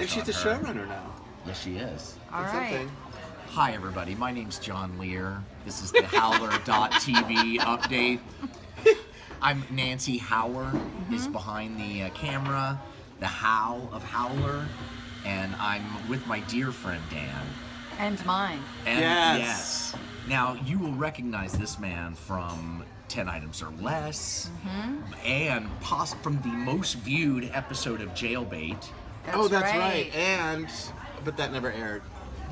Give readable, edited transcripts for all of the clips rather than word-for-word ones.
crush And she's a on her. showrunner now. Yes, she is. All That's right. something. Hi, everybody. My name's John Lear. This is the Howler.tv update. I'm Nancy Howler is behind the camera, the How of Howler, and I'm with my dear friend Dan. And mine. And Yes. Now, you will recognize this man from 10 Items or Less, and from the most viewed episode of Jailbait. That's right. But that never aired.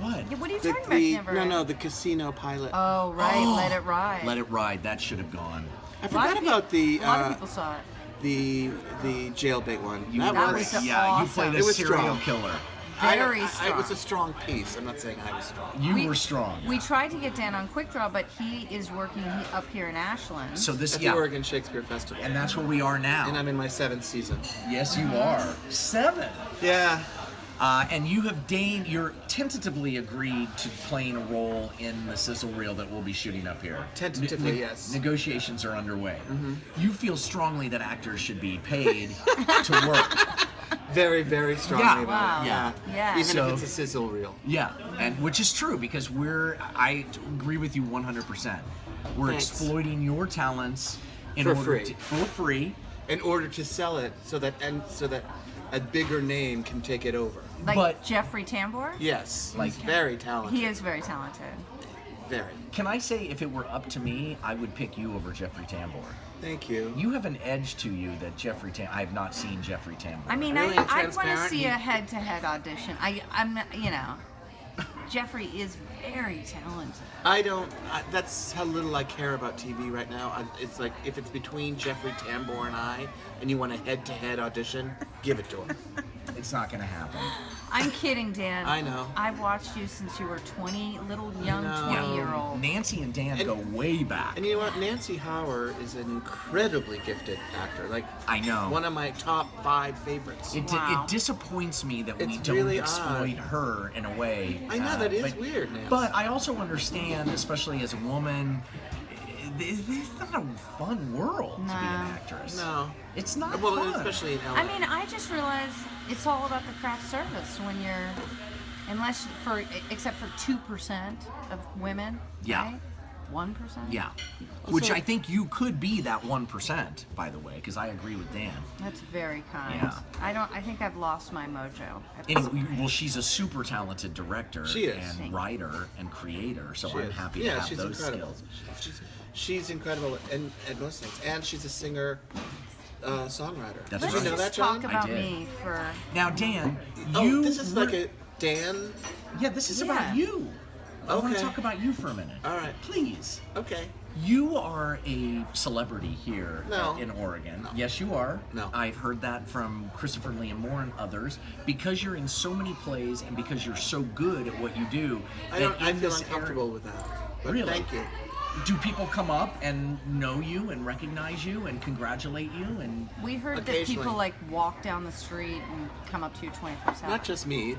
What? Yeah, what are you talking about? Never. The casino pilot. Oh, right. Let It Ride. Let It Ride. That should have gone. I forgot about the A lot of people saw it. the jailbait one. That was You awesome. played a It was serial strong. killer. Very It strong. was a strong piece. I'm not saying I was strong. You were strong. We tried to get Dan on Quick Draw, but he is working up here in Ashland. So this, At the Oregon Shakespeare Festival. and that's where we are now. And I'm in my 7th season. Yes, you are. 7. Yeah. And you have you're tentatively agreed to playing a role in the sizzle reel that we'll be shooting up here. Tentatively, yes. Negotiations are underway. You feel strongly that actors should be paid to work. Very, very strongly Yeah. about Wow. it. Yeah. Yeah. Even So- if it's a sizzle reel. Yeah, and which is true because I agree with you 100%. We're Thanks. exploiting your talents For for free. In order to sell it so that a bigger name can take it over. Like but- Jeffrey Tambor? Yes. Like- He's very talented. He is very talented. Very. Can I say, if it were up to me, I would pick you over Jeffrey Tambor. Thank you. You have an edge to you that Jeffrey Tambor. I have not seen Jeffrey Tambor. I mean, Really I want to transparent. see a head-to-head audition. I'm, Jeffrey is very talented. That's how little I care about TV right now. It's like, if it's between Jeffrey Tambor and I, and you want a head-to-head audition, give it to him. It's not going to happen. I'm kidding, Dan. I know. I've watched you since you were 20, little young No. 20-year-old. Nancy and Dan go way back. And you know what? Nancy Howler is an incredibly gifted actor. Like, I know. one of my top 5 favorites. Wow. It disappoints me that we It's don't really exploit odd. her in a way. I know, that is but- weird, Nancy. But I also understand, especially as a woman, it's not a fun world to be an No. actress. No. It's not Well, fun. especially in LA. I mean, I just realized it's all about the craft service when you're, except for 2% of women. Yeah. Right? 1%. Yeah. Which I think you could be that 1%, by the way, because I agree with Dan. That's very kind. Yeah. I think I've lost my mojo. Anyway, well, she's a super talented director She is. and writer and creator, so I'm happy to Yeah, have she's those incredible. skills. She's incredible at most things. And she's a singer, songwriter. That's Did Let's you know just that, John? talk about did. me for. Now, Dan, Oh, you this is were- like a Dan. Yeah, this is Yeah. about you. I want to Okay. talk about you for a minute. All right. Please. Okay. You are a celebrity here No. in Oregon. Yes, you are. No. I've heard that from Christopher Liam Moore and others. Because you're in so many plays and because you're so good at what you do. I that feel in this uncomfortable with that. But Really? thank you. Do people come up and know you and recognize you and congratulate you? And We heard that Occasionally. people like walk down the street and come up to you 24/7. Not just me,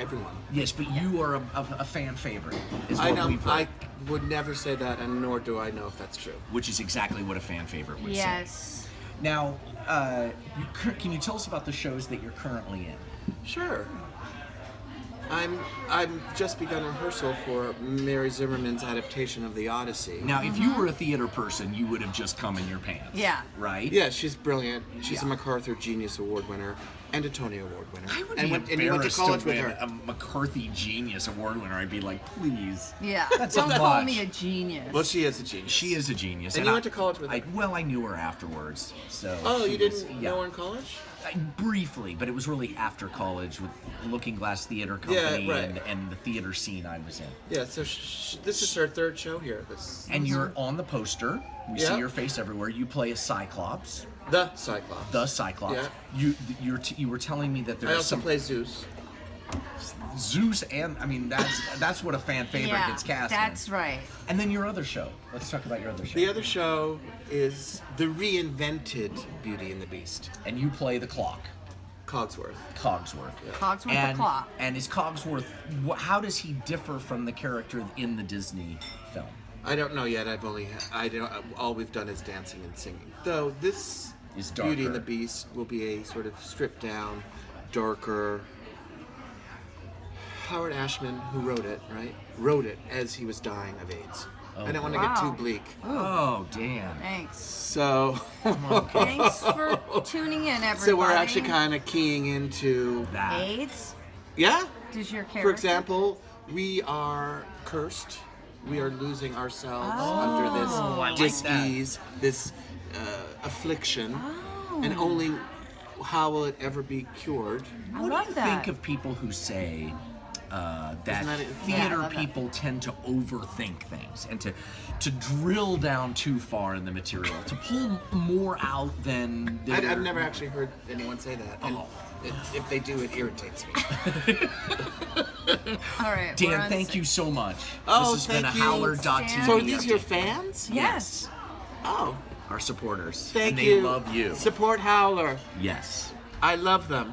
everyone. yes, but you are a fan favorite. Is I what know. we've heard, I would never say that, and nor do I know if that's true. which is exactly what a fan favorite would say. Yes. Now, can you tell us about the shows that you're currently in? Sure. I'm just begun rehearsal for Mary Zimmerman's adaptation of the Odyssey. Now, if you were a theater person, you would have just come in your pants. Yeah. Right? Yeah, she's brilliant. She's Yeah. a MacArthur Genius Award winner and a Tony Award winner. I would and be went, and you went to embarrassed college to with win her. a McCarthy Genius Award winner. I'd be like, please. Yeah. That's Don't too call much. me a genius. Well, she is a genius. She is a genius. And you went to college with her? Well, I knew her afterwards. So. Oh, she you was- didn't yeah. know her in college? Briefly, but it was really after college with Looking Glass Theater Company Yeah, right. and the theater scene I was in. Yeah, so this is her 3rd show here. And you're on the poster. We Yeah. see your face everywhere. You play a Cyclops. The Cyclops. The Cyclops. Yeah. You were telling me that I there's also some play Zeus. Zeus, and I mean that's what a fan favorite yeah, gets cast in. that's right. And then your other show. Let's talk about your other show. The other show is the reinvented Beauty and the Beast. And you play the clock, Cogsworth. Cogsworth. Cogsworth And, the clock. and is Cogsworth? How does he differ from the character in the Disney film? I don't know yet. All we've done is dancing and singing. Though this Is Beauty and darker. the Beast will be a sort of stripped down, darker Howard Ashman, who wrote it, right? Wrote it as he was dying of AIDS. Oh, I didn't want to wow. get too bleak. Oh, Dan. Thanks. So, Thanks for tuning in, everybody. so we're actually kind of keying into That. AIDS. yeah. Does your character? For example, we are cursed. We are losing ourselves under I like this that. dis-ease, this affliction, Oh. and only how will it ever be cured? I What do love you that. think of people who say that Isn't that it? Yeah, I theater love that. people tend to overthink things and to drill down too far in the material, to pull more out than they're... I've never actually heard anyone say that. And Oh. if they do, it irritates me. All right. we're Dan, on thank you so much. Oh, this has been a thank you. Howler.tv. So are these your update. fans? Yes. Oh, Our supporters. thank and you. they love you. Support Howler. Yes. I love them.